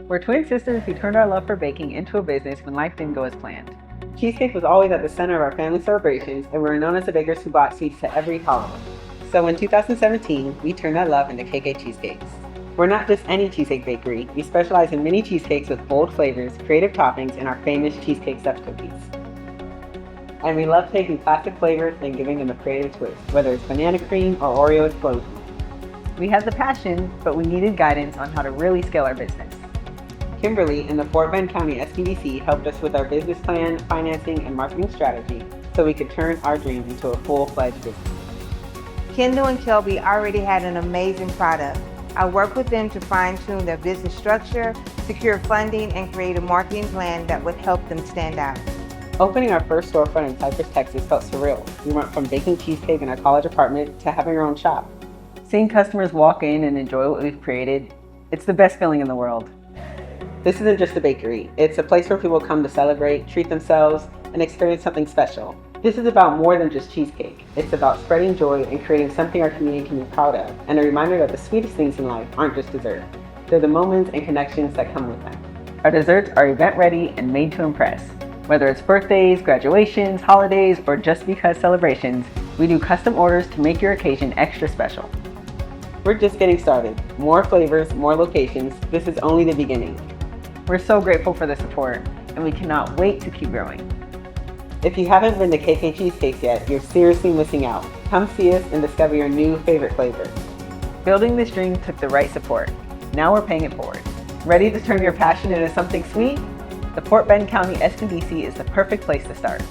We're twin sisters who turned our love for baking into a business when life didn't go as planned. Cheesecake was always at the center of our family celebrations, and we were known as the bakers who brought sweets to every holiday. So in 2017, we turned that love into KK Cheesecakes. We're not just any cheesecake bakery. We specialize in mini cheesecakes with bold flavors, creative toppings, and our famous cheesecake-stuffed cookies. And we love taking classic flavors and giving them a creative twist, whether it's banana cream or Oreo explosion. We had the passion, but we needed guidance on how to really scale our business. Kimberly in the Fort Bend County SBDC helped us with our business plan, financing, and marketing strategy so we could turn our dream into a full-fledged business. Kendal and Kelby already had an amazing product. I worked with them to fine-tune their business structure, secure funding, and create a marketing plan that would help them stand out. Opening our first storefront in Cypress, Texas felt surreal. We went from baking cheesecake in our college apartment to having our own shop. Seeing customers walk in and enjoy what we've created, it's the best feeling in the world. This isn't just a bakery. It's a place where people come to celebrate, treat themselves, and experience something special. This is about more than just cheesecake. It's about spreading joy and creating something our community can be proud of, and a reminder that the sweetest things in life aren't just dessert. They're the moments and connections that come with them. Our desserts are event ready and made to impress. Whether it's birthdays, graduations, holidays, or just because celebrations, we do custom orders to make your occasion extra special. We're just getting started. More flavors, more locations. This is only the beginning. We're so grateful for the support, and we cannot wait to keep growing. If you haven't been to KK Cheesecakes yet, you're seriously missing out. Come see us and discover your new favorite flavor. Building this dream took the right support. Now we're paying it forward. Ready to turn your passion into something sweet? The Fort Bend County SBDC is the perfect place to start.